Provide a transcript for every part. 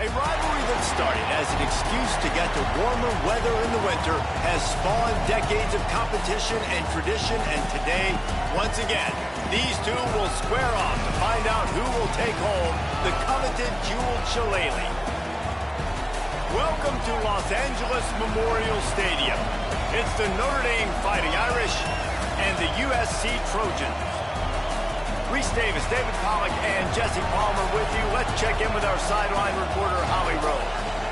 A rivalry that started as an excuse to get to warmer weather in the winter has spawned decades of competition and tradition, and today, once again, these two will square off to find out who will take home the coveted Jewel Shillelagh. Welcome to Los Angeles Memorial Stadium. It's the Notre Dame Fighting Irish and the USC Trojans. Reese Davis, David Pollack, and Jesse Palmer with you. Let's check in with our sideline reporter, Holly Rowe.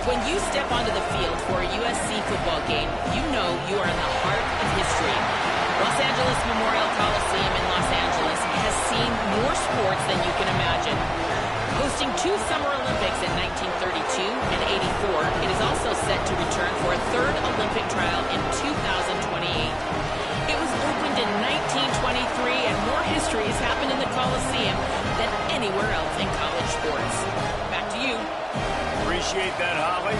When you step onto the field for a USC football game, you know you are in the heart of history. Los Angeles Memorial Coliseum in Los Angeles has seen more sports than you can imagine. Hosting 2 Summer Olympics in 1932 and 84, it is also set to return for a 3rd Olympic trial in 2028. It was opened in 1923, and more history has happened in the Coliseum than anywhere else in college sports. Back to you. Appreciate that, Holly.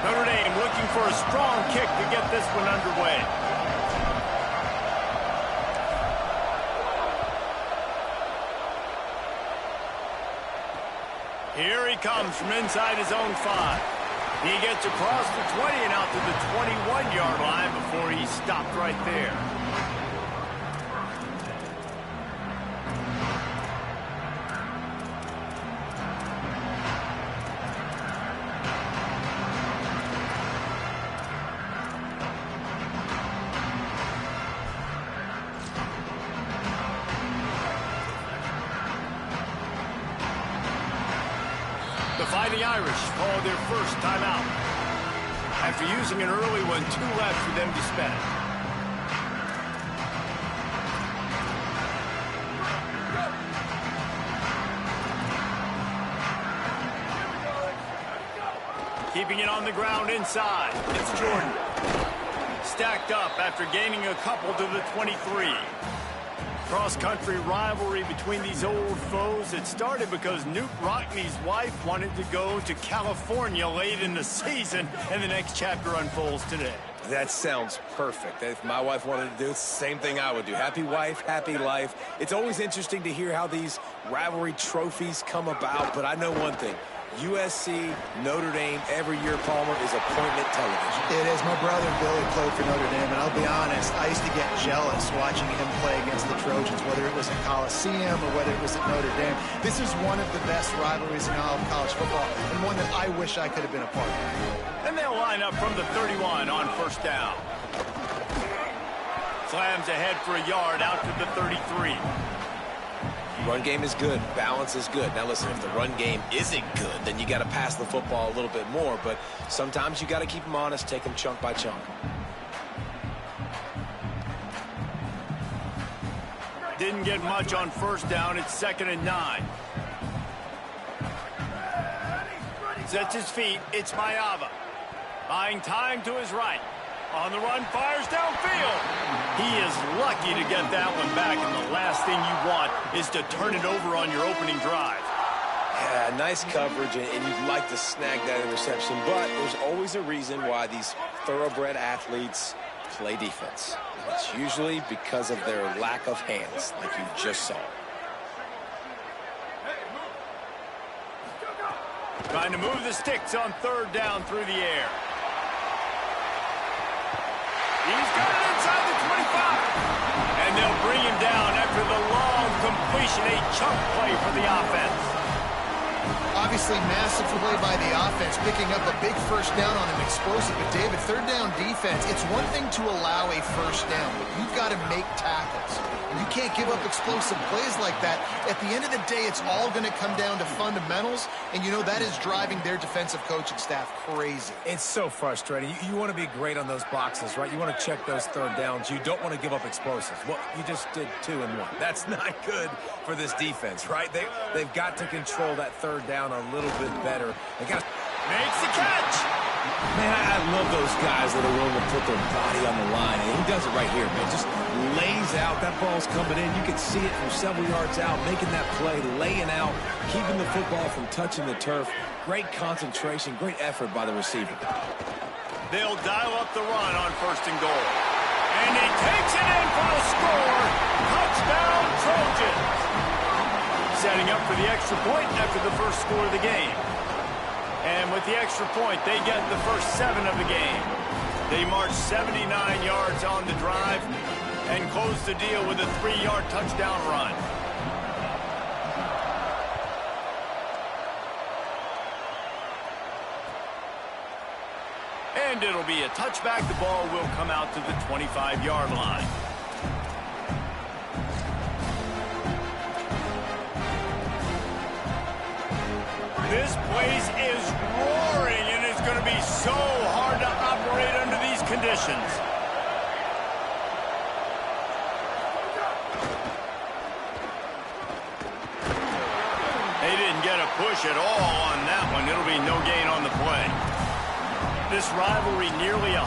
Notre Dame looking for a strong kick to get this one underway. Here he comes from inside his own 5. He gets across the 20 and out to the 21-yard line before he stopped right there. The Fighting Irish call their first timeout. After using an early one, 2 left for them to spend. Keeping it on the ground inside. It's Jordan. Stacked up after gaining a couple to the 23. Cross-country rivalry between these old foes. It started because Newt Rockne's wife wanted to go to California late in the season, and the next chapter unfolds today. That sounds perfect. If my wife wanted to do it, it's the same thing I would do. Happy wife, happy life. It's always interesting to hear how these rivalry trophies come about, but I know one thing. USC, Notre Dame, every year, Palmer, is appointment television. It is. My brother Billy played for Notre Dame, and I'll be honest, I used to get jealous watching him play against the Trojans, whether it was at Coliseum or whether it was at Notre Dame. This is one of the best rivalries in all of college football, and one that I wish I could have been a part of. And they'll line up from the 31 on first down. Slams ahead for a yard out to the 33. Run game is good. Balance is good. Now, listen, if the run game isn't good, then you got to pass the football a little bit more. But sometimes you got to keep them honest, take them chunk by chunk. Didn't get much on first down. It's 2nd and 9. Sets his feet. It's Maiava. Buying time to his right. On the run, fires downfield. He is lucky to get that one back, and the last thing you want is to turn it over on your opening drive. Yeah, nice coverage, and you'd like to snag that interception, but there's always a reason why these thoroughbred athletes play defense. And it's usually because of their lack of hands, like you just saw. Trying to move the sticks on 3rd down through the air. He's got it inside the 25. And they'll bring him down after the long completion, a chunk play for the offense. Obviously, massive play by the offense, picking up a big first down on an explosive. But, David, 3rd down defense, it's one thing to allow a first down, but you've got to make tackles. You can't give up explosive plays like that. At the end of the day, it's all going to come down to fundamentals, and, you know, that is driving their defensive coaching staff crazy. It's so frustrating. You want to be great on those boxes, right? You want to check those 3rd downs. You don't want to give up explosives. Well, you just did 2 and 1. That's not good for this defense, right? They've got to control that 3rd down a little bit better. They got makes the catch. Man, I love those guys that are willing to put their body on the line. And he does it right here, man. Just lays out. That ball's coming in. You can see it from several yards out, making that play, laying out, keeping the football from touching the turf. Great concentration, great effort by the receiver. They'll dial up the run on 1st and goal. And he takes it in for the score. Touchdown, Trojans. Setting up for the extra point after the first score of the game. And with the extra point, they get the first 7 of the game. They march 79 yards on the drive and close the deal with a 3-yard touchdown run. And it'll be a touchback. The ball will come out to the 25-yard line. This place is roaring, and it's going to be so hard to operate under these conditions. They didn't get a push at all on that one. It'll be no gain on the play. This rivalry nearly 100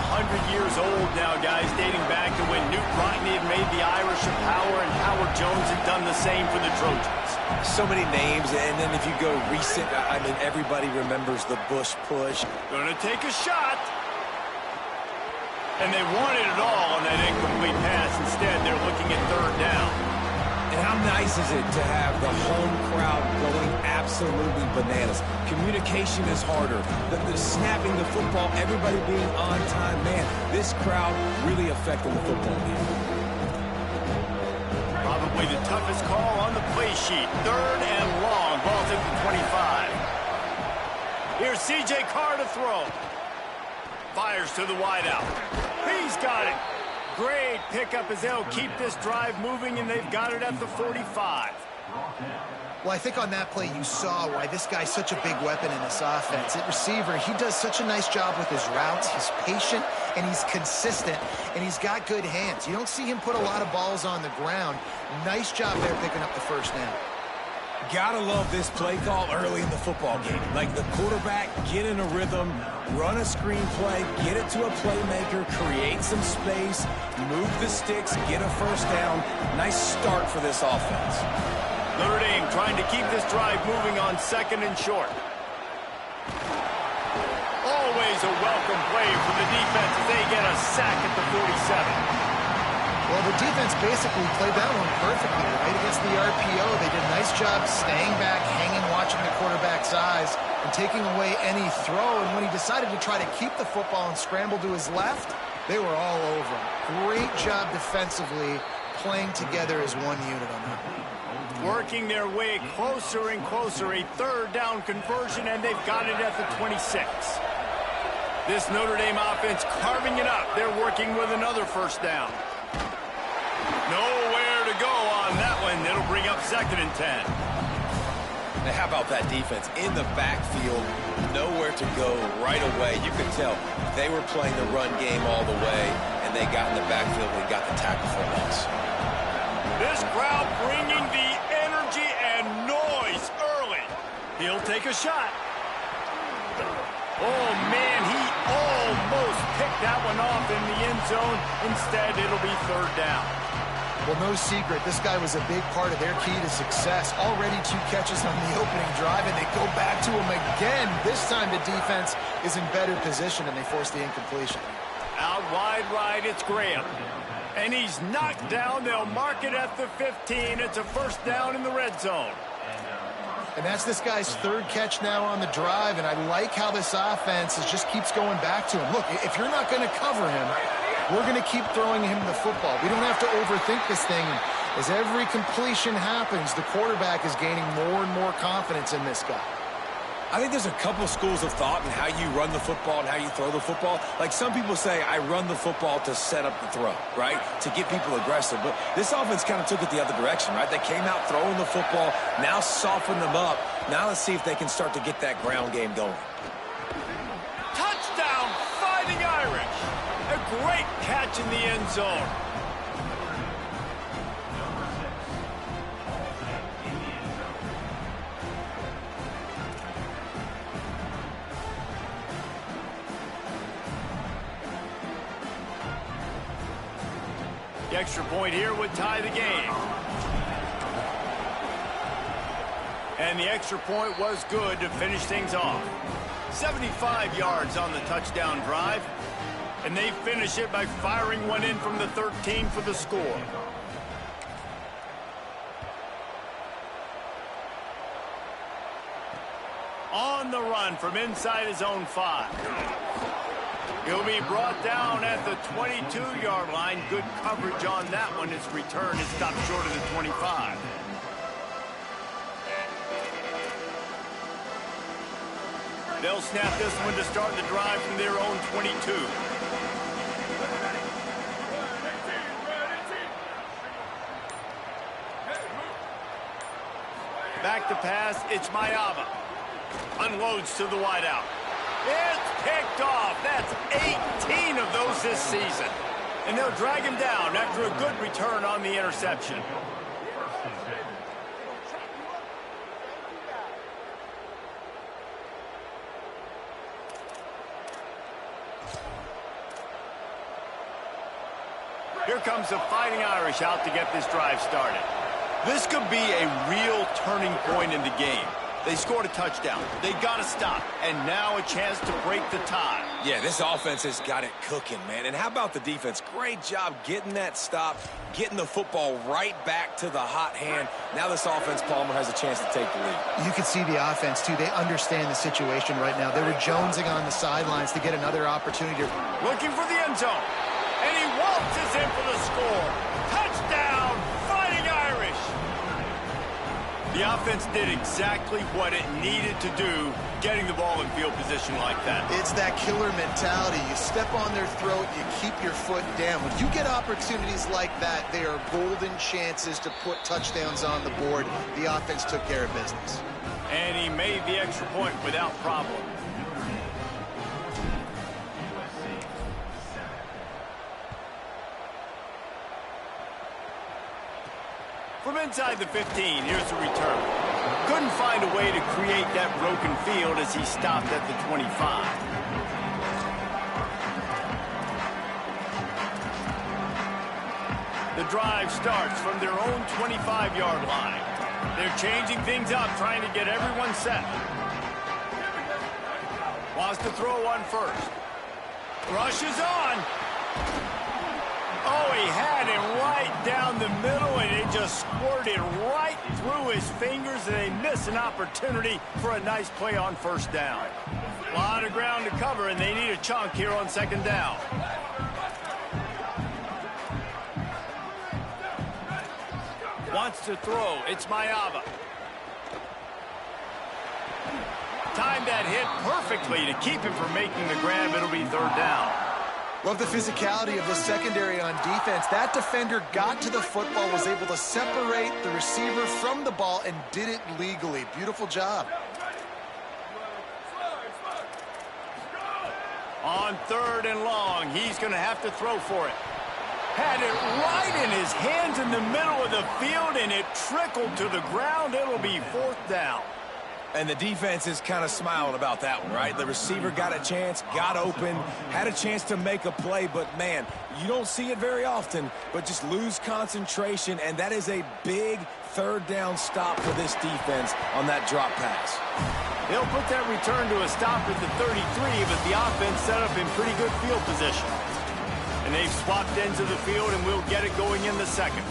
years old now, guys, dating back to when Newt Rockne had made the Irish a power and Howard Jones had done the same for the Trojans. So many names, and then if you go recent, I mean, everybody remembers the Bush push. Gonna take a shot. And they wanted it all on that incomplete pass. Instead, they're looking at 3rd down. And how nice is it to have the home crowd going absolutely bananas? Communication is harder. The snapping the football, everybody being on time. Man, this crowd really affecting the football game. Probably the toughest call on the play sheet. 3rd and long. Ball's at the 25. Here's C.J. Carr to throw. Fires to the wideout. He's got it. Great pickup as they'll keep this drive moving, and they've got it at the 45. Well, I think on that play you saw why this guy's such a big weapon in this offense. At receiver, he does such a nice job with his routes. He's patient, and he's consistent, and he's got good hands. You don't see him put a lot of balls on the ground. Nice job there picking up the 1st down. Gotta love this play call early in the football game. Like the quarterback, get in a rhythm, run a screen play, get it to a playmaker, create some space, move the sticks, get a 1st down. Nice start for this offense. Notre Dame trying to keep this drive moving on 2nd and short. Always a welcome play for the defense as they get a sack at the 47. Well, the defense basically played that one perfectly, right? Against the RPO, they did a nice job staying back, hanging, watching the quarterback's eyes, and taking away any throw. And when he decided to try to keep the football and scramble to his left, they were all over him. Great job defensively, playing together as one unit on that one. Working their way closer and closer, a 3rd down conversion, and they've got it at the 26. This Notre Dame offense carving it up. They're working with another 1st down. Nowhere to go on that one. It'll bring up 2nd and 10. Now, how about that defense in the backfield? Nowhere to go right away. You could tell they were playing the run game all the way, and they got in the backfield and got the tackle for a loss. This crowd bringing the energy and noise early. He'll take a shot. Oh, man, he almost picked that one off in the end zone. Instead, it'll be 3rd down. Well, no secret, this guy was a big part of their key to success. Already 2 catches on the opening drive, and they go back to him again. This time the defense is in better position, and they force the incompletion. Out wide right, it's Graham. And he's knocked down. They'll mark it at the 15. It's a 1st down in the red zone. And that's this guy's 3rd catch now on the drive, and I like how this offense just keeps going back to him. Look, if you're not going to cover him, we're going to keep throwing him the football. We don't have to overthink this thing. As every completion happens, the quarterback is gaining more and more confidence in this guy. I think there's a couple schools of thought in how you run the football and how you throw the football. Like some people say, I run the football to set up the throw, right? To get people aggressive. But this offense kind of took it the other direction, right? They came out throwing the football, now soften them up. Now let's see if they can start to get that ground game going. Touchdown, Fighting Irish. A great catch in the end zone. The extra point here would tie the game. And the extra point was good to finish things off. 75 yards on the touchdown drive. And they finish it by firing one in from the 13 for the score. On the run from inside his own 5. He'll be brought down at the 22-yard line. Good coverage on that one. His return is stopped short of the 25. They'll snap this one to start the drive from their own 22. Back to pass, it's Mayava. Unloads to the wideout. It's picked off. That's 18 of those this season. And they'll drag him down after a good return on the interception. Here comes the Fighting Irish out to get this drive started. This could be a real turning point in the game. They scored a touchdown. They got to stop. And now a chance to break the tie. Yeah, this offense has got it cooking, man. And how about the defense? Great job getting that stop, getting the football right back to the hot hand. Now this offense, Palmer, has a chance to take the lead. You can see the offense, too. They understand the situation right now. They were jonesing on the sidelines to get another opportunity. Looking for the end zone. And he waltzes in for the score. Touchdown, Fighting Irish. The offense did exactly what it needed to do, getting the ball in field position like that. It's that killer mentality. You step on their throat, you keep your foot down. When you get opportunities like that, they are golden chances to put touchdowns on the board. The offense took care of business. And he made the extra point without problem. From inside the 15, here's the return. Couldn't find a way to create that broken field as he stopped at the 25. The drive starts from their own 25-yard line. They're changing things up, trying to get everyone set. Wants to throw one first. Rushes on. Oh, he had it right down the middle, and it just squirted right through his fingers, and they miss an opportunity for a nice play on first down. A lot of ground to cover, and they need a chunk here on second down. Wants to throw. It's Mayava. Timed that hit perfectly to keep him from making the grab. It'll be third down. Love the physicality of the secondary on defense. That defender got to the football, was able to separate the receiver from the ball, and did it legally. Beautiful job. On third and long, he's going to have to throw for it. Had it right in his hands in the middle of the field, and it trickled to the ground. It'll be fourth down. And the defense is kind of smiling about that one, right? The receiver got a chance, got open, had a chance to make a play, but, man, you don't see it very often, but just lose concentration, and that is a big third down stop for this defense on that drop pass. They'll put that return to a stop at the 33, but the offense set up in pretty good field position. And they've swapped ends of the field, and we'll get it going in the second.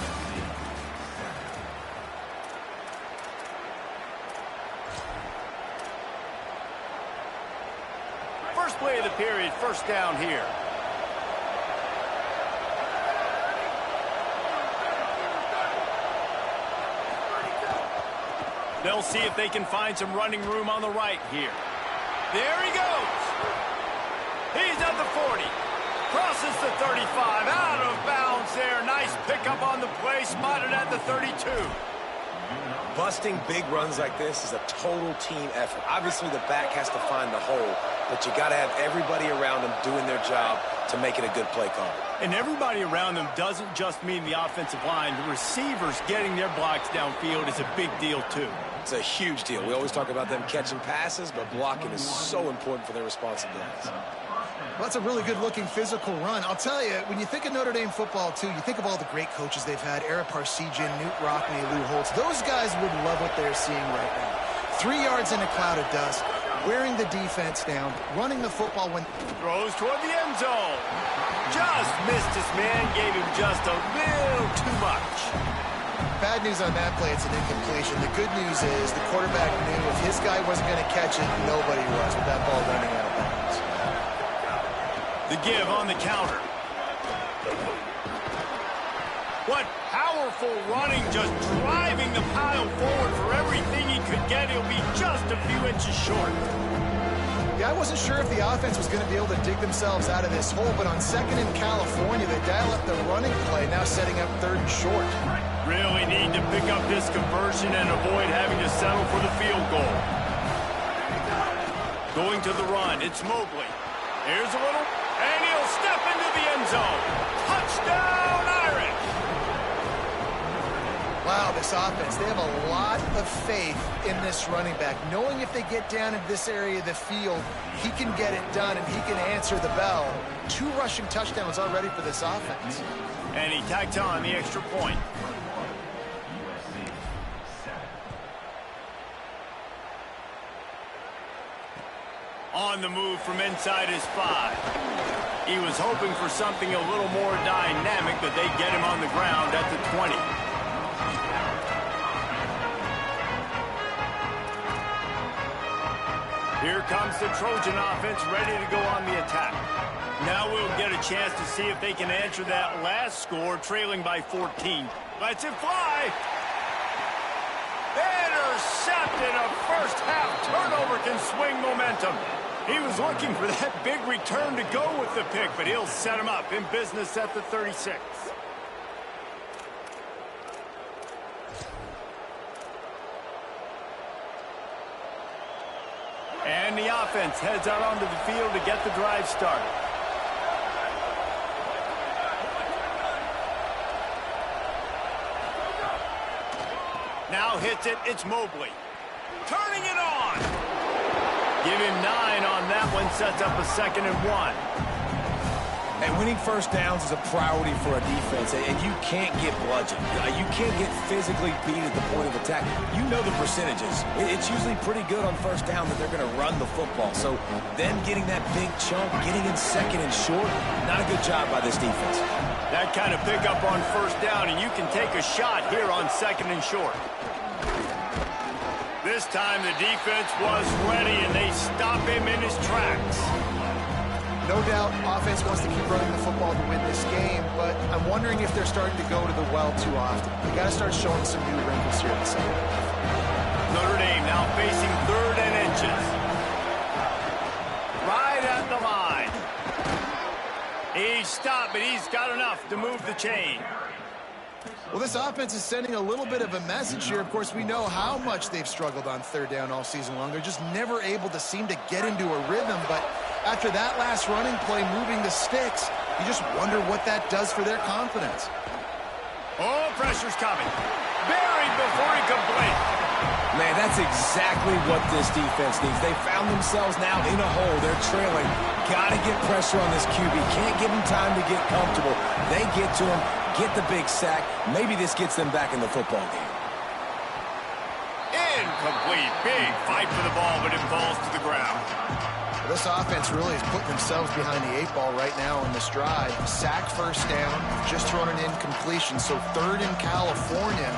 First play of the period, first down here. They'll see if they can find some running room on the right here. There he goes. He's at the 40. Crosses the 35. Out of bounds there. Nice pickup on the play. Spotted at the 32. Busting big runs like this is a total team effort. Obviously, the back has to find the hole, but you got to have everybody around them doing their job to make it a good play call. And everybody around them doesn't just mean the offensive line. The receivers getting their blocks downfield is a big deal, too. It's a huge deal. We always talk about them catching passes, but blocking is so important for their responsibilities. Well, that's a really good-looking physical run. I'll tell you, when you think of Notre Dame football, too, you think of all the great coaches they've had, Ara Parseghian, Knute Rockne, Lou Holtz. Those guys would love what they're seeing right now. 3 yards in a cloud of dust, wearing the defense down, running the football when... Throws toward the end zone. Just missed his man, gave him just a little too much. Bad news on that play, it's an incompletion. The good news is the quarterback knew if his guy wasn't going to catch it, nobody was with that ball running out of bounds. The give on the counter. What powerful running, just driving the pile forward for everything he could get. He'll be just a few inches short. Yeah, I wasn't sure if the offense was going to be able to dig themselves out of this hole, but on 2nd in California, they dial up the running play, now setting up 3rd and short. Really need to pick up this conversion and avoid having to settle for the field goal. Going to the run, it's Mobley. Here's a little, and he'll step into the end zone. Touchdown, Irish! Wow, this offense, they have a lot of faith in this running back, knowing if they get down in this area of the field, he can get it done and he can answer the bell. 2 rushing touchdowns already for this offense. And he tacked on the extra point. On the move from inside his 5. He was hoping for something a little more dynamic, but they get him on the ground at the 20. Here comes the Trojan offense ready to go on the attack. Now we'll get a chance to see if they can answer that last score, trailing by 14. Lets it fly. Intercepted. A first half turnover can swing momentum. He was looking for that big return to go with the pick, but he'll set him up in business at the 36. And the offense heads out onto the field to get the drive started. Now hits it, it's Mobley. Turning it on. Give him 9 on that one, sets up a 2nd and 1. And winning first downs is a priority for a defense, and you can't get bludgeoned. You can't get physically beat at the point of attack. You know the percentages. It's usually pretty good on first down that they're going to run the football. So them getting that big chunk, getting in 2nd and short, not a good job by this defense. That kind of pickup on first down, and you can take a shot here on 2nd and short. This time the defense was ready, and they stop him in his tracks. No doubt, offense wants to keep running the football to win this game, but I'm wondering if they're starting to go to the well too often. They got to start showing some new wrinkles here in the second half. Notre Dame now facing 3rd and inches. Right at the line. He's stopped, but he's got enough to move the chain. Well, this offense is sending a little bit of a message here. Of course, we know how much they've struggled on 3rd down all season long. They're just never able to seem to get into a rhythm, but after that last running play moving the sticks, you just wonder what that does for their confidence. Oh, pressure's coming. Buried before he can blink. Man, that's exactly what this defense needs. They found themselves now in a hole. They're trailing. Got to get pressure on this QB. Can't give him time to get comfortable. They get to him, get the big sack. Maybe this gets them back in the football game. Incomplete. Big fight for the ball, but it falls to the ground. Well, this offense really is putting themselves behind the 8 ball right now on this drive. Sack first down, just thrown an incompletion, so 3rd in California.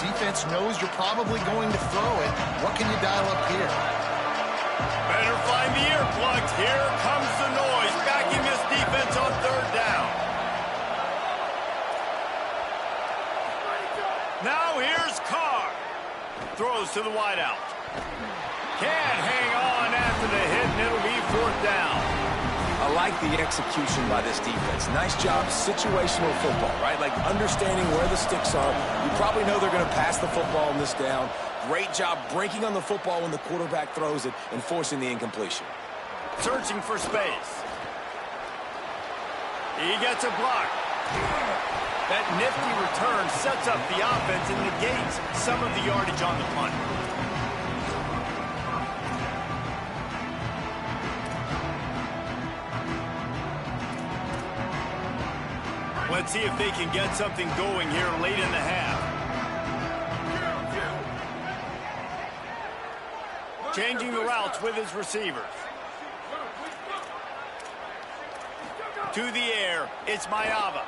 Defense knows you're probably going to throw it. What can you dial up here? Better find the earplugs. Here comes the noise, backing this defense on 3rd down. Now here's Carr. Throws to the wideout. Can't hang on after the hit, and it'll be 4th down. I like the execution by this defense. Nice job, situational football, right? Like understanding where the sticks are. You probably know they're going to pass the football on this down. Great job breaking on the football when the quarterback throws it and forcing the incompletion. Searching for space. He gets a block. That nifty return sets up the offense and negates some of the yardage on the punt. Let's see if they can get something going here late in the half. Changing the routes with his receivers. To the air, it's Maiava.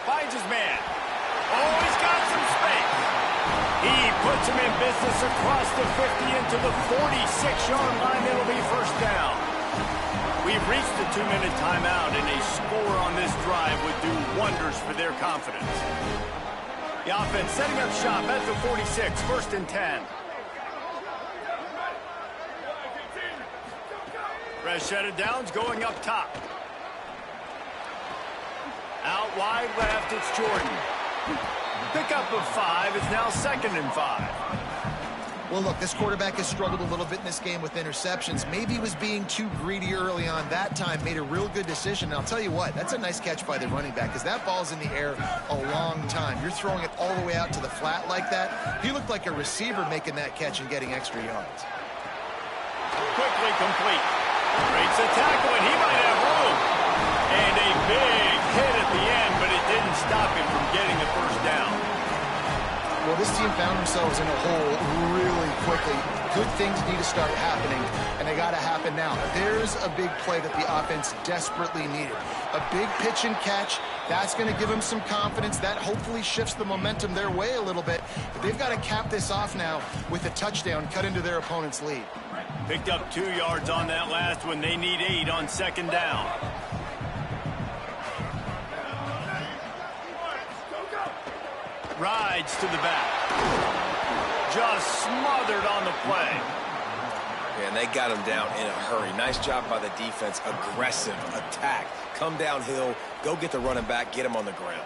Finds his man. Oh, he's got some space. He puts him in business across the 50 into the 46-yard line. It'll be first down. We've reached the 2-minute timeout, and a score on this drive would do wonders for their confidence. The offense setting up shop at the 46, first and 10. Fresh set of downs going up top. Out wide left, it's Jordan. Pickup of 5 is now 2nd and 5. Well, look, this quarterback has struggled a little bit in this game with interceptions. Maybe he was being too greedy early on. That time made a real good decision. And I'll tell you what, that's a nice catch by the running back because that ball's in the air a long time. You're throwing it all the way out to the flat like that. He looked like a receiver making that catch and getting extra yards. Quickly complete. Breaks a tackle, and he might have room. And a big hit at the end, but it didn't stop him from getting the first down. Well, this team found themselves in a hole really quickly. Good things need to start happening, and they got to happen now. There's a big play that the offense desperately needed. A big pitch and catch. That's going to give them some confidence. That hopefully shifts the momentum their way a little bit. But they've got to cap this off now with a touchdown cut into their opponent's lead. Picked up 2 yards on that last one. They need 8 on 2nd down. Rides to the back. Just smothered on the play. And they got him down in a hurry. Nice job by the defense. Aggressive attack. Come downhill. Go get the running back. Get him on the ground.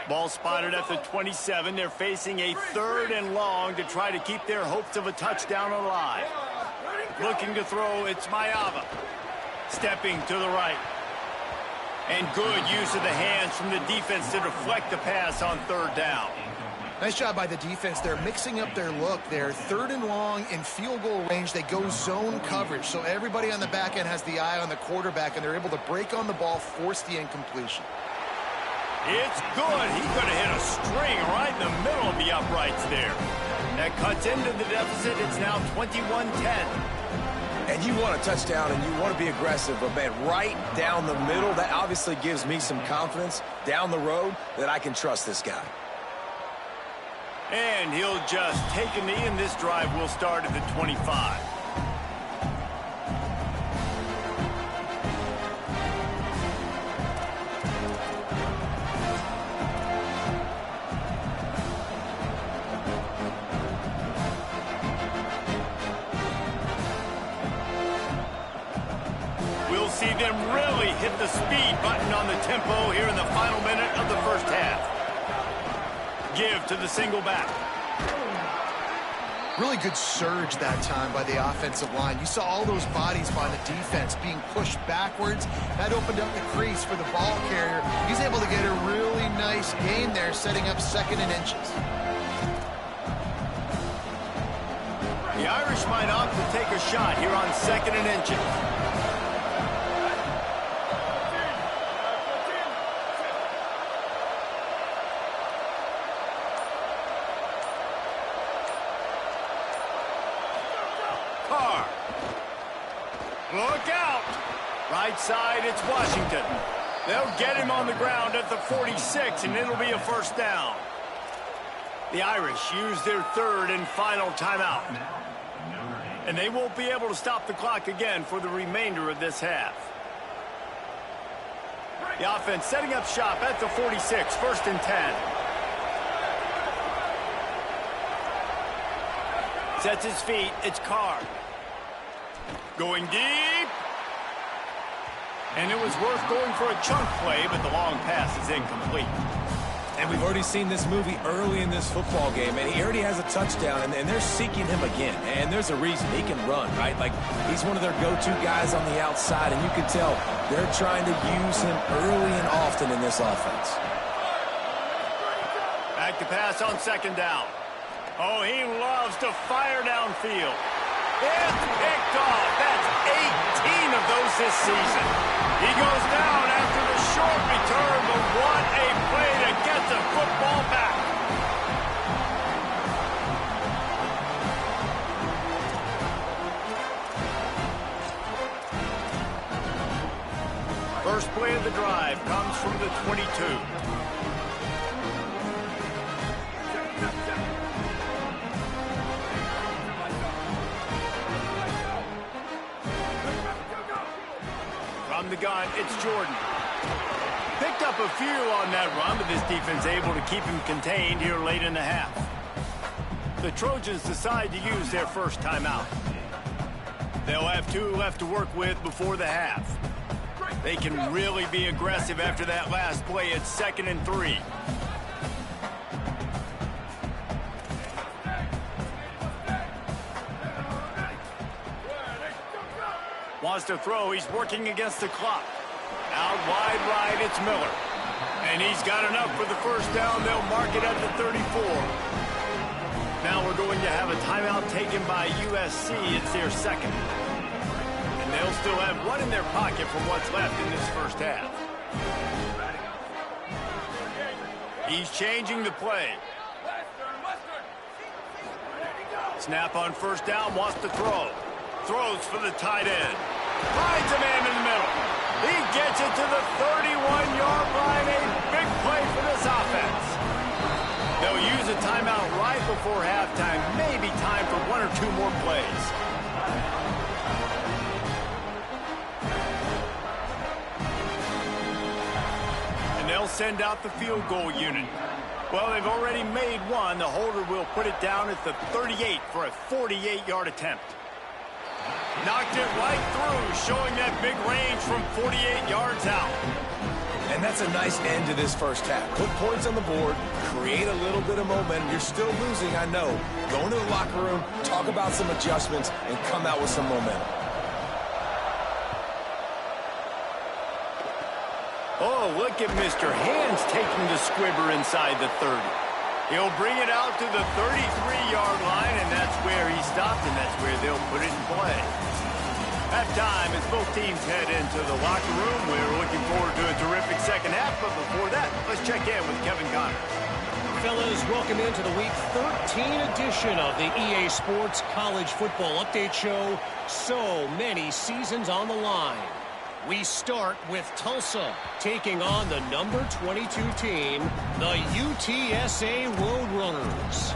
Ball spotted at the 27. They're facing a 3rd and long to try to keep their hopes of a touchdown alive. Looking to throw, it's Maiava. Stepping to the right. And good use of the hands from the defense to deflect the pass on 3rd down. Nice job by the defense. They're mixing up their look. They're 3rd and long in field goal range. They go zone coverage. So everybody on the back end has the eye on the quarterback, and they're able to break on the ball, force the incompletion. It's good. He could have hit a string right in the middle of the uprights there. That cuts into the deficit. It's now 21-10. And you want a touchdown and you want to be aggressive, but man, right down the middle, that obviously gives me some confidence down the road that I can trust this guy. And he'll just take a knee, and this drive will start at the 25. See them really hit the speed button on the tempo here in the final minute of the first half. Give to the single back. Really good surge that time by the offensive line. You saw all those bodies by the defense being pushed backwards. That opened up the crease for the ball carrier. He's able to get a really nice gain there, setting up 2nd and inches. The Irish might opt to take a shot here on 2nd and inches. Look out! Right side, it's Washington. They'll get him on the ground at the 46, and it'll be a first down. The Irish use their 3rd and final timeout. And they won't be able to stop the clock again for the remainder of this half. The offense setting up shop at the 46, 1st and 10. Sets his feet, it's Carr. Going deep. And it was worth going for a chunk play, but the long pass is incomplete. And we've already seen this movie early in this football game, and he already has a touchdown, and they're seeking him again. And there's a reason. He can run, right? Like, he's one of their go-to guys on the outside, and you can tell they're trying to use him early and often in this offense. Back to pass on 2nd down. Oh, he loves to fire downfield. It's picked off. That's 18 of those this season. He goes down after the short return, but what a play to get the football back. First play of the drive comes from the 22. From the gun, it's Jordan. Picked up a few on that run, but this defense able to keep him contained here late in the half. The Trojans decide to use their first timeout. They'll have 2 left to work with before the half. They can really be aggressive after that last play. It's 2nd and 3. Wants to throw. He's working against the clock. Out wide right, it's Miller. And he's got enough for the first down. They'll mark it at the 34. Now we're going to have a timeout taken by USC. It's their second. And they'll still have one in their pocket from what's left in this first half. He's changing the play. Snap on first down, wants to throw. Throws for the tight end. Finds a man in the middle. He gets it to the 31-yard line. A big play for this offense. They'll use a timeout right before halftime. Maybe time for 1 or 2 more plays. And they'll send out the field goal unit. Well, they've already made one. The holder will put it down at the 38 for a 48-yard attempt. Knocked it right through, showing that big range from 48 yards out. And that's a nice end to this first half. Put points on the board, create a little bit of momentum. You're still losing, I know. Go into the locker room, talk about some adjustments, and come out with some momentum. Oh, look at Mr. Hands taking the squibber inside the 30. He'll bring it out to the 33-yard line, and that's where he stopped, and that's where they'll put it in play. Halftime as both teams head into the locker room. We're looking forward to a terrific second half, but before that, let's check in with Kevin Connors. Fellas, welcome into the Week 13 edition of the EA Sports College Football Update Show. So many seasons on the line. We start with Tulsa taking on the number 22 team, the UTSA Roadrunners.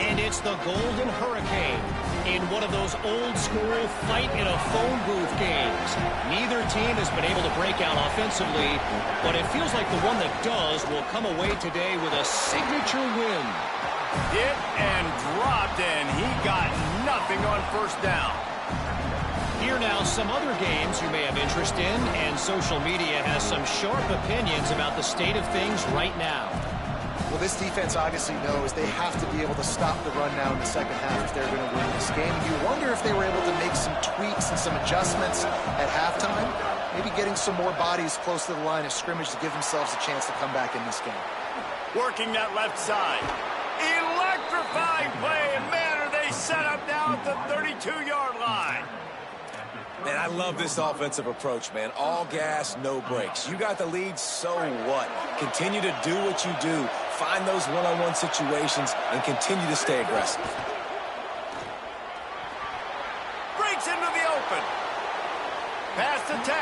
And it's the Golden Hurricane in one of those old-school fight-in-a-phone-booth games. Neither team has been able to break out offensively, but it feels like the one that does will come away today with a signature win. Hit and dropped, and he got nothing on first down. Here now, some other games you may have interest in, and social media has some sharp opinions about the state of things right now. Well, this defense obviously knows they have to be able to stop the run now in the second half if they're going to win this game. And you wonder if they were able to make some tweaks and some adjustments at halftime, maybe getting some more bodies close to the line of scrimmage to give themselves a chance to come back in this game. Working that left side. Electrifying play, and man, are they set up now at the 32-yard line. Man, I love this offensive approach, man. All gas, no brakes. You got the lead, so what? Continue to do what you do. Find those one-on-one situations and continue to stay aggressive. Breaks into the open. Past the 10.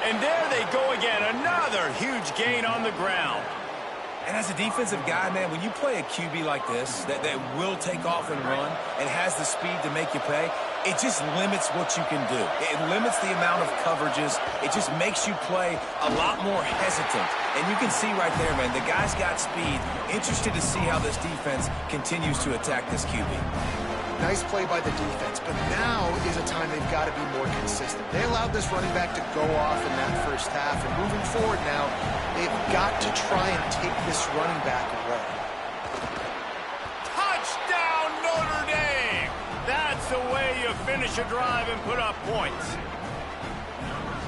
And there they go again. Another huge gain on the ground. And as a defensive guy, man, when you play a QB like this that will take off and run and has the speed to make you pay, it just limits what you can do. It limits the amount of coverages. It just makes you play a lot more hesitant. And you can see right there, man, the guy's got speed. Interested to see how this defense continues to attack this QB. Nice play by the defense, but now is a time they've got to be more consistent. They allowed this running back to go off in that first half, and moving forward now, they've got to try and take this running back away. Touchdown, Notre Dame! That's the way you finish a drive and put up points.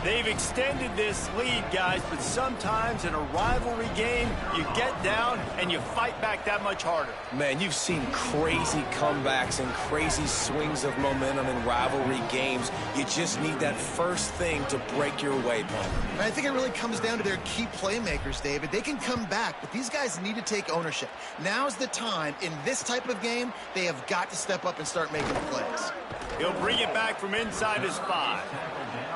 They've extended this lead, guys, but sometimes in a rivalry game, you get down and you fight back that much harder. Man, you've seen crazy comebacks and crazy swings of momentum in rivalry games. You just need that first thing to break your way, Palmer. And I think it really comes down to their key playmakers, David. They can come back, but these guys need to take ownership. Now's the time. In this type of game, they have got to step up and start making plays. He'll bring it back from inside his 5.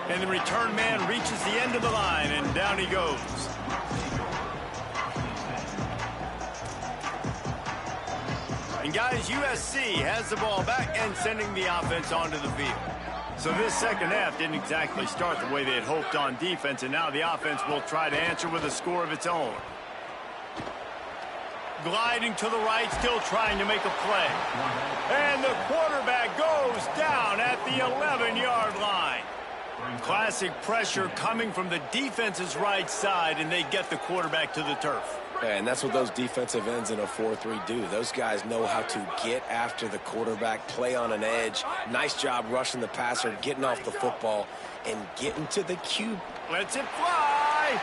And the return man reaches the end of the line, and down he goes. And guys, USC has the ball back and sending the offense onto the field. So this second half didn't exactly start the way they had hoped on defense, and now the offense will try to answer with a score of its own. Gliding to the right, still trying to make a play. And the quarterback goes down at the 11-yard line. Classic pressure coming from the defense's right side, and they get the quarterback to the turf. And that's what those defensive ends in a 4-3 do. Those guys know how to get after the quarterback, play on an edge. Nice job rushing the passer, getting off the football, and getting to the cube. Lets it fly.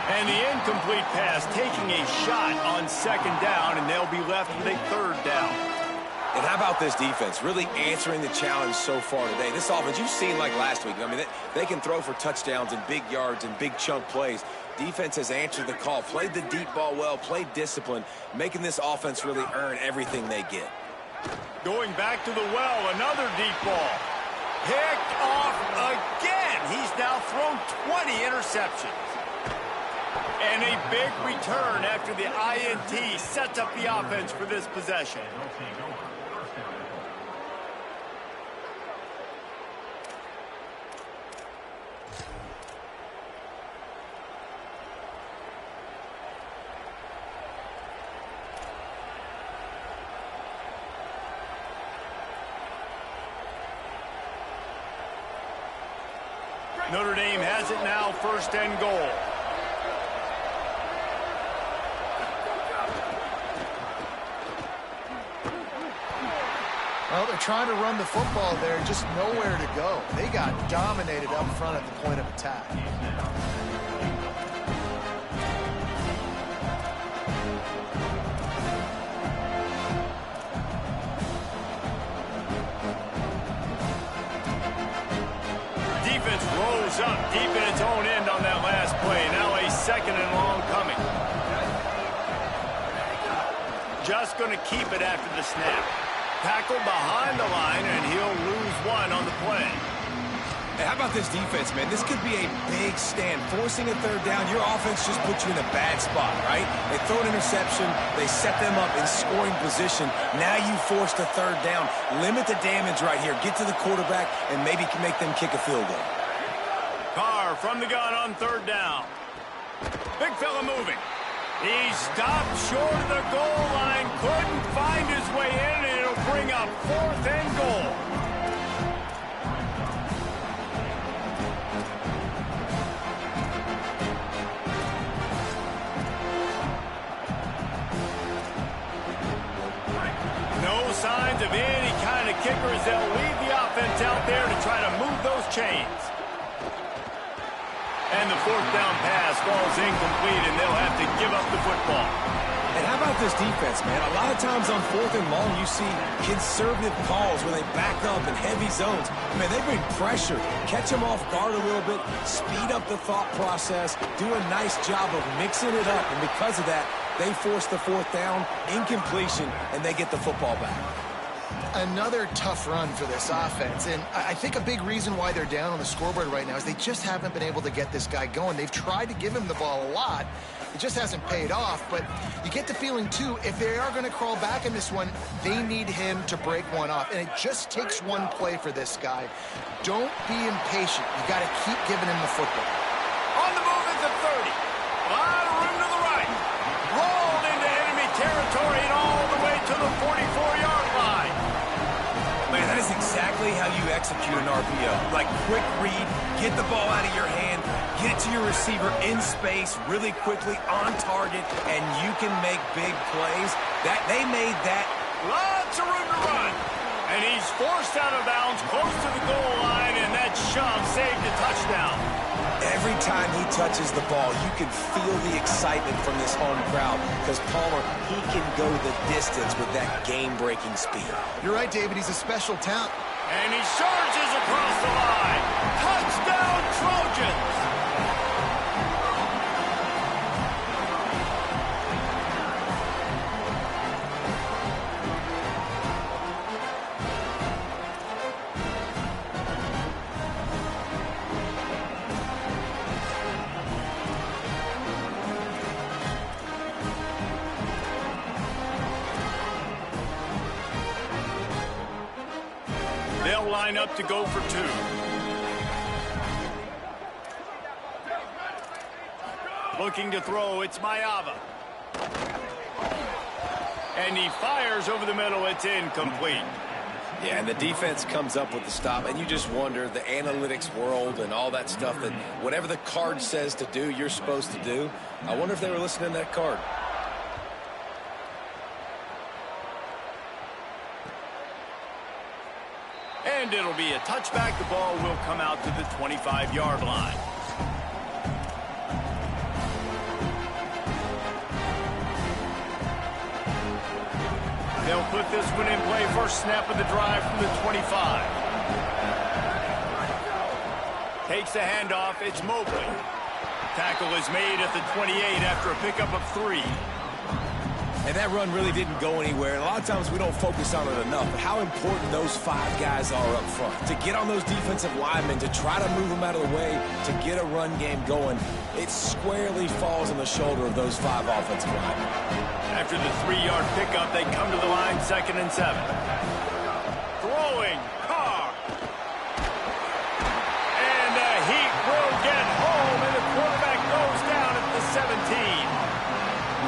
And the incomplete pass taking a shot on second down, and they'll be left with a third down. And how about this defense? Really answering the challenge so far today. This offense, you've seen like last week. I mean, they can throw for touchdowns and big yards and big chunk plays. Defense has answered the call, played the deep ball well, played discipline, making this offense really earn everything they get. Going back to the well, another deep ball. Picked off again. He's now thrown 20 interceptions. And a big return after the INT sets up the offense for this possession. Notre Dame has it now, first and goal. Well, they're trying to run the football there, just nowhere to go. They got dominated up front at the point of attack. Defense rose up deep in its own end on that last play. Now a second and long coming. Just going to keep it after the snap. Tackled behind the line, and he'll lose one on the play. Hey, how about this defense, man? This could be a big stand. Forcing a third down, your offense just puts you in a bad spot, right? They throw an interception, they set them up in scoring position. Now you force the third down. Limit the damage right here. Get to the quarterback and maybe can make them kick a field goal. Carr from the gun on third down. Big fella moving. He stopped short of the goal line, couldn't find his way in, and it'll bring up fourth and goal. No signs of any kind of kickers. They'll leave the offense out there to try to move those chains. And the fourth down pass falls incomplete, and they'll have to give up the football. And how about this defense, man? A lot of times on fourth and long, you see conservative calls where they back up in heavy zones. I mean, they bring pressure, catch them off guard a little bit, speed up the thought process, do a nice job of mixing it up. And because of that, they force the fourth down, incompletion, and they get the football back. Another tough run for this offense, and I think a big reason why they're down on the scoreboard right now is they just haven't been able to get this guy going. They've tried to give him the ball a lot. It just hasn't paid off, but you get the feeling, too, if they are going to crawl back in this one, they need him to break one off, and it just takes one play for this guy. Don't be impatient. You got to keep giving him the football. On the move at the 30. A lot of room to the right. Rolled into enemy territory and all the way to the 44-yard line. Man, that is exactly how you execute an RPO. Like quick read, get the ball out of your hand, get it to your receiver in space really quickly on target, and you can make big plays. They made that. Lots of room to run. And he's forced out of bounds close to the goal line, and that shove saved a touchdown. Every time he touches the ball, you can feel the excitement from this home crowd because Palmer, he can go the distance with that game-breaking speed. You're right, David. He's a special talent. And he charges across the line. Touchdown, Trojans! They'll line up to go for two. Looking to throw, it's Mayava. And he fires over the middle, it's incomplete. Yeah, and the defense comes up with the stop, and you just wonder, the analytics world and all that stuff, that whatever the card says to do, you're supposed to do. I wonder if they were listening to that card. And it'll be a touchback. The ball will come out to the 25-yard line. They'll put this one in play. First snap of the drive from the 25. Takes the handoff. It's Mobley. Tackle is made at the 28 after a pickup of 3. And that run really didn't go anywhere. And a lot of times we don't focus on it enough. But how important those 5 guys are up front. To get on those defensive linemen, to try to move them out of the way, to get a run game going, it squarely falls on the shoulder of those 5 offensive linemen. After the 3-yard pickup, they come to the line, 2nd and 7. Throwing, Carr. And the Heat will get home, and the quarterback goes down at the 17.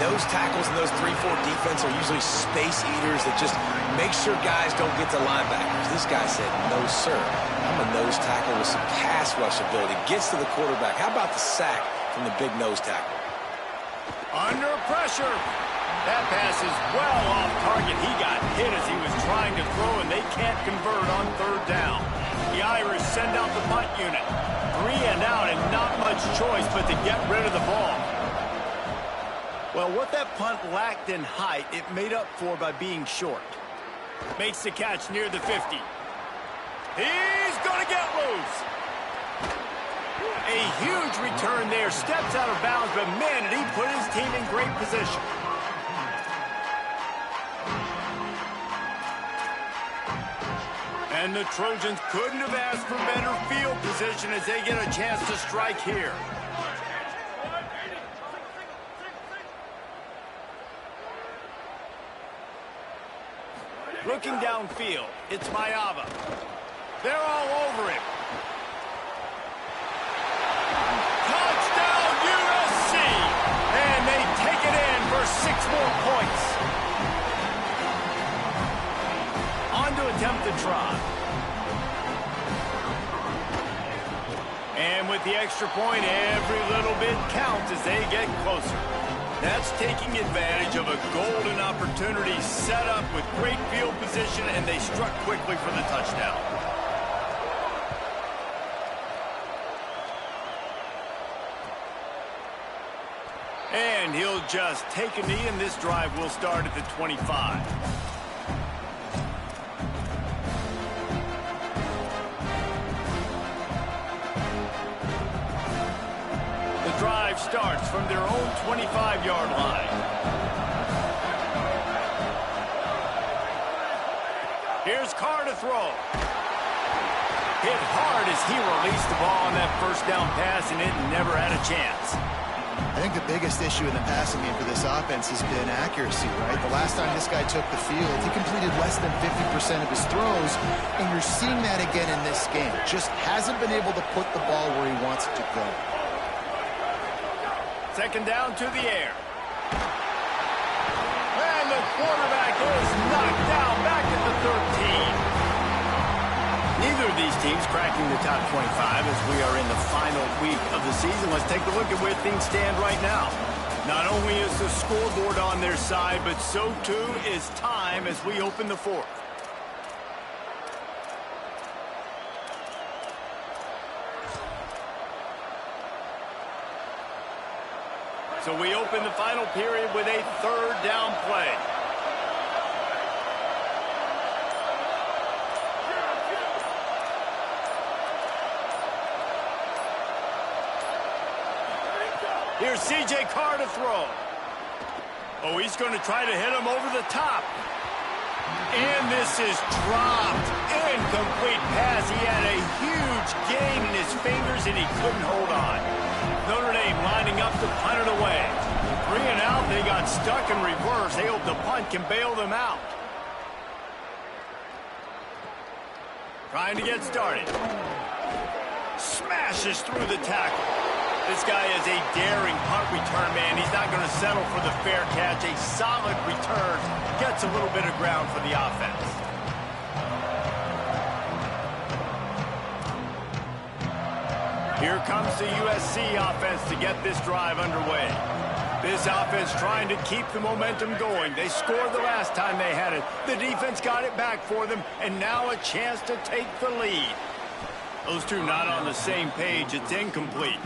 Those tackles and those 3-4 defense are usually space eaters that just make sure guys don't get to linebackers. This guy said, no, sir. I'm a nose tackle with some pass rush ability. Gets to the quarterback. How about the sack from the big nose tackle? Under pressure. That pass is well off target. He got hit as he was trying to throw, and they can't convert on 3rd down. The Irish send out the punt unit. 3 and out, and not much choice but to get rid of the ball. Well, what that punt lacked in height, it made up for by being short. Makes the catch near the 50. He's going to get loose. A huge return there. Steps out of bounds, but man, did he put his team in great position. And the Trojans couldn't have asked for better field position as they get a chance to strike here. Looking downfield, it's Mayava. They're all over him. Touchdown, USC! And they take it in for 6 more points. On to attempt to try. And with the extra point, every little bit counts as they get closer. That's taking advantage of a golden opportunity set up with great field position, and they struck quickly for the touchdown. And he'll just take a knee, and this drive will start at the 25. Drive starts from their own 25-yard line. Here's Carr to throw. Hit hard as he released the ball on that first down pass, and it never had a chance. I think the biggest issue in the passing game for this offense has been accuracy, right? The last time this guy took the field, he completed less than 50% of his throws, and you're seeing that again in this game. Just hasn't been able to put the ball where he wants it to go. 2nd down to the air. And the quarterback is knocked down back at the 13. Neither of these teams cracking the top 25 as we are in the final week of the season. Let's take a look at where things stand right now. Not only is the scoreboard on their side, but so too is time as we open the 4th. So we open the final period with a third down play. Here's C.J. Carr to throw. Oh, he's going to try to hit him over the top. And this is dropped. Incomplete pass. He had a huge gain in his fingers, and he couldn't hold on. Notre Dame lining up to punt it away. 3 and out. They got stuck in reverse. They hope the punt can bail them out. Trying to get started. Smashes through the tackle. This guy is a daring punt return man. He's not going to settle for the fair catch. A solid return. Gets a little bit of ground for the offense. Here comes the USC offense to get this drive underway. This offense trying to keep the momentum going. They scored the last time they had it. The defense got it back for them, and now a chance to take the lead. Those two not on the same page. It's incomplete.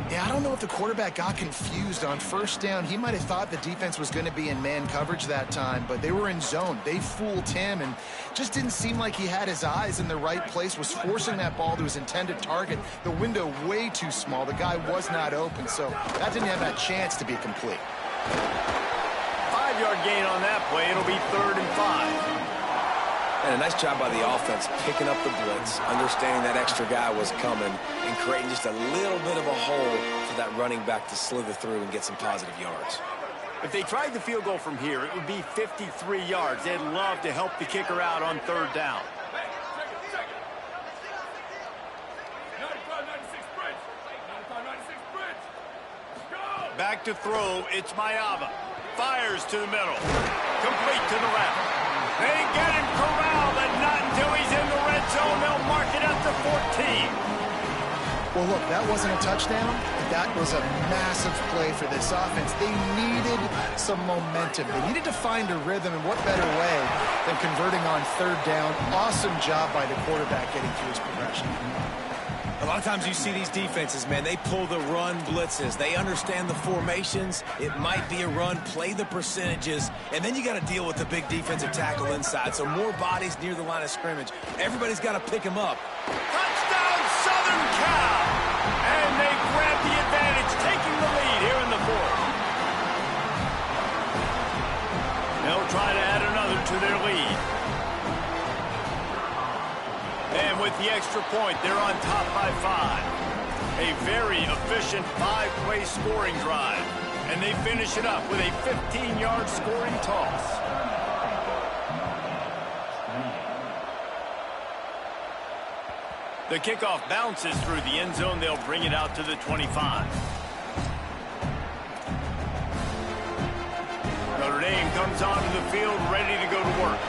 Yeah, I don't know if the quarterback got confused on first down. He might have thought the defense was going to be in man coverage that time, but they were in zone. They fooled him and just didn't seem like he had his eyes in the right place, was forcing that ball to his intended target. The window way too small. The guy was not open, so that didn't have that chance to be complete. 5-yard gain on that play. It'll be 3rd and 5. And a nice job by the offense picking up the blitz, understanding that extra guy was coming, and creating just a little bit of a hole for that running back to slither through and get some positive yards. If they tried the field goal from here, it would be 53 yards. They'd love to help the kicker out on 3rd down. Back to throw, it's Mayava. Fires to the middle. Complete to the left. They get him corralled, and not until he's in the red zone. They'll mark it at the 14. Well, look, that wasn't a touchdown. That was a massive play for this offense. They needed some momentum. They needed to find a rhythm, and what better way than converting on 3rd down. Awesome job by the quarterback getting through his progression. A lot of times you see these defenses, man, they pull the run blitzes. They understand the formations. It might be a run, play the percentages, and then you got to deal with the big defensive tackle inside. So more bodies near the line of scrimmage. Everybody's got to pick them up. Touchdown, Southern Cal! And they grab the advantage, taking the lead here in the 4th. They'll try to add another to their lead. And with the extra point, they're on top by 5. A very efficient 5-play scoring drive. And they finish it up with a 15-yard scoring toss. The kickoff bounces through the end zone. They'll bring it out to the 25. Notre Dame comes onto the field ready to go to work.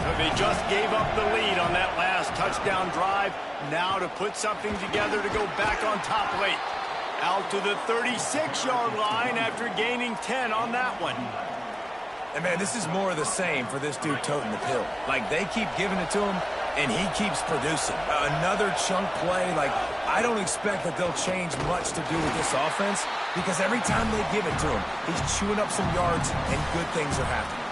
So they just gave up the lead on that last touchdown drive. Now to put something together to go back on top late. Out to the 36-yard line after gaining 10 on that one. And, man, this is more of the same for this dude toting the pill. Like, they keep giving it to him, and he keeps producing. Another chunk play. Like, I don't expect that they'll change much to do with this offense because every time they give it to him, he's chewing up some yards, and good things are happening.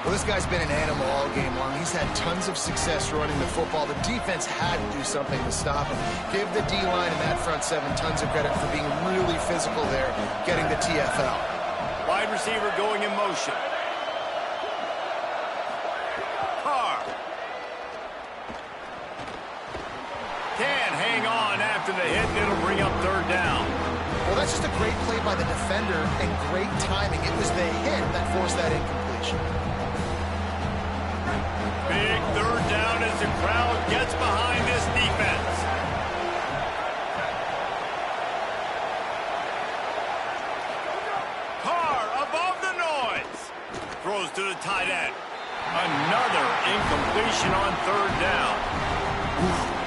Well, this guy's been an animal all game long. He's had tons of success running the football. The defense had to do something to stop him. Give the D-line and that front 7 tons of credit for being really physical there, getting the TFL. Wide receiver going in motion. Carr. Can't hang on after the hit, and it'll bring up 3rd down. Well, that's just a great play by the defender and great timing. It was the hit that forced that incompletion. Big 3rd down as the crowd gets behind this defense. Carr above the noise. Throws to the tight end. Another incompletion on 3rd down.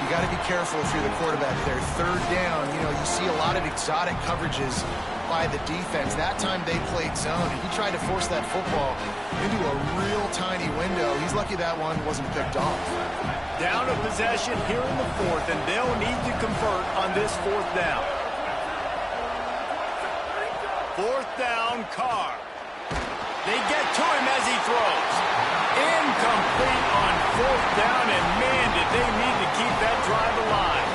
You got to be careful if you're the quarterback there. 3rd down, you know, you see a lot of exotic coverages by the defense. That time they played zone, and he tried to force that football into a real tiny window. He's lucky that one wasn't picked off. Down a possession here in the 4th, and they'll need to convert on this 4th down. 4th down, Carr. They get to him as he throws. Incomplete on 4th down, and man, did they need to keep that drive alive.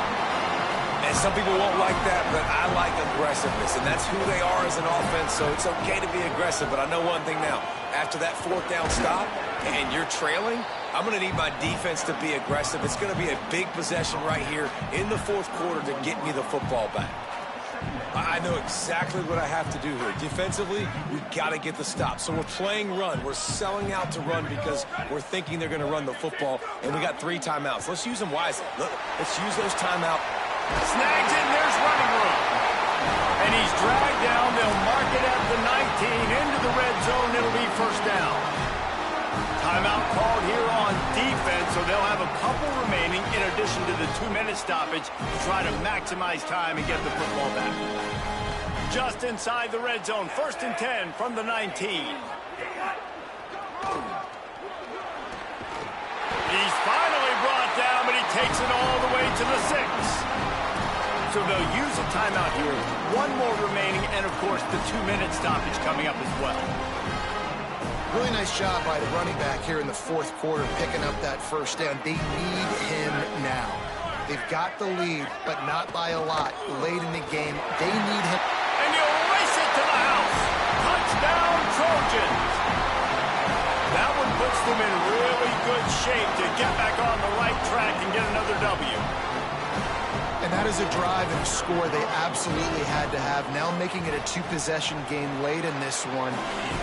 And some people won't like that, but I like aggressiveness, and that's who they are as an offense, so it's okay to be aggressive. But I know one thing now. After that 4th down stop and you're trailing, I'm going to need my defense to be aggressive. It's going to be a big possession right here in the 4th quarter to get me the football back. I know exactly what I have to do here. Defensively, we've got to get the stop. So we're playing run. We're selling out to run because we're thinking they're going to run the football, and we got 3 timeouts. Let's use them wisely. Look, let's use those timeouts. Snags in, there's running room. And he's dragged down. They'll mark it at the 19 into the red zone. It'll be 1st down. Timeout called here on defense, so they'll have a couple remaining in addition to the 2-minute stoppage to try to maximize time and get the football back. Just inside the red zone, 1st and 10 from the 19. He's finally brought down, but he takes it all the way to the 6. So they'll use a timeout here. 1 more remaining, and of course the 2-minute stoppage coming up as well. Really nice job by the running back here in the 4th quarter, picking up that 1st down. They need him now. They've got the lead, but not by a lot. Late in the game, they need him. And you'll race it to the house. Touchdown, Trojans. That one puts them in really good shape to get back on the right track and get another W. And that is a drive and a score they absolutely had to have. Now making it a 2-possession game late in this one.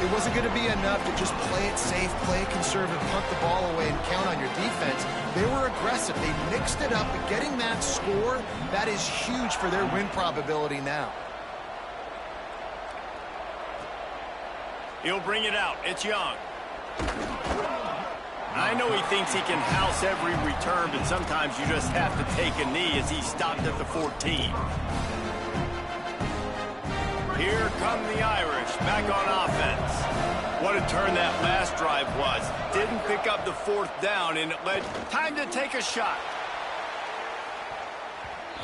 It wasn't going to be enough to just play it safe, play it conservative, punt the ball away, and count on your defense. They were aggressive. They mixed it up, but getting that score, that is huge for their win probability now. He'll bring it out. It's Young. I know he thinks he can house every return, but sometimes you just have to take a knee as he stopped at the 14. Here come the Irish back on offense. What a turn that last drive was. Didn't pick up the 4th down, and it led time to take a shot.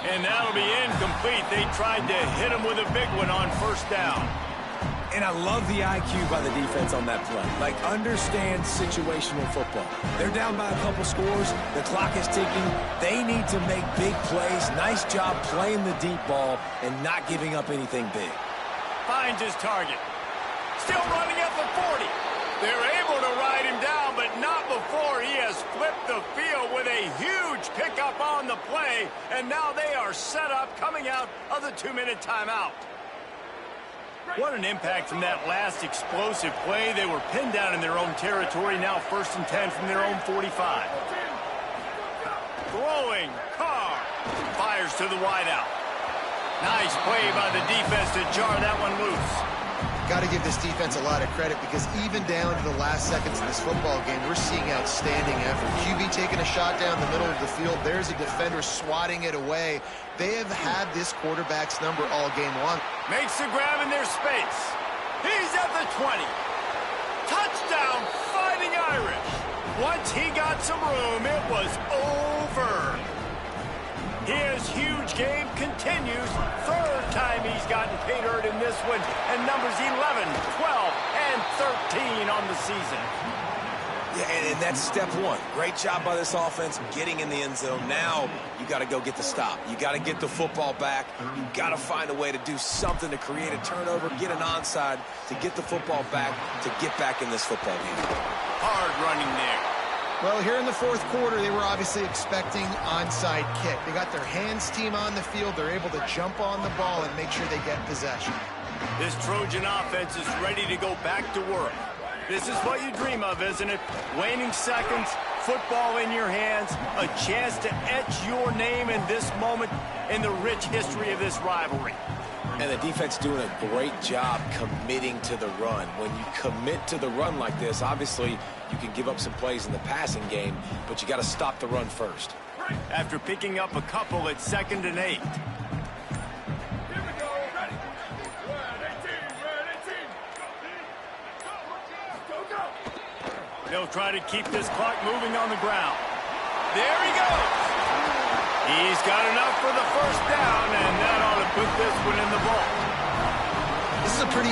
And that'll be incomplete. They tried to hit him with a big one on 1st down. And I love the IQ by the defense on that play. Like, understand situational football. They're down by a couple scores. The clock is ticking. They need to make big plays. Nice job playing the deep ball and not giving up anything big. Finds his target. Still running at the 40. They're able to ride him down, but not before he has flipped the field with a huge pickup on the play. And now they are set up coming out of the 2-minute timeout. What an impact from that last explosive play. They were pinned down in their own territory. Now 1st and 10 from their own 45. Throwing. Carr fires to the wideout. Nice play by the defense to jar that one loose. Got to give this defense a lot of credit because even down to the last seconds in this football game, we're seeing outstanding effort. QB taking a shot down the middle of the field. There's a defender swatting it away. They have had this quarterback's number all game long. Makes the grab in their space. He's at the 20. Touchdown, Fighting Irish. Once he got some room, it was over. His huge game continues. 3rd time he's gotten paid earned in this one. And numbers 11, 12, and 13 on the season. Yeah, and that's step 1. Great job by this offense getting in the end zone. Now you got to go get the stop. You got to get the football back. You got to find a way to do something to create a turnover, get an onside, to get the football back, to get back in this football game. Hard running there. Well, here in the 4th quarter, they were obviously expecting onside kick. They got their hands team on the field. They're able to jump on the ball and make sure they get possession. This Trojan offense is ready to go back to work. This is what you dream of, isn't it? Waning seconds, football in your hands, a chance to etch your name in this moment in the rich history of this rivalry. And the defense doing a great job committing to the run. When you commit to the run like this, obviously you can give up some plays in the passing game, but you got to stop the run first. After picking up a couple at 2nd and 8. They'll try to keep this clock moving on the ground. There he goes. He's got enough for the 1st down, and that ought to put this one in the ball. This is is a pretty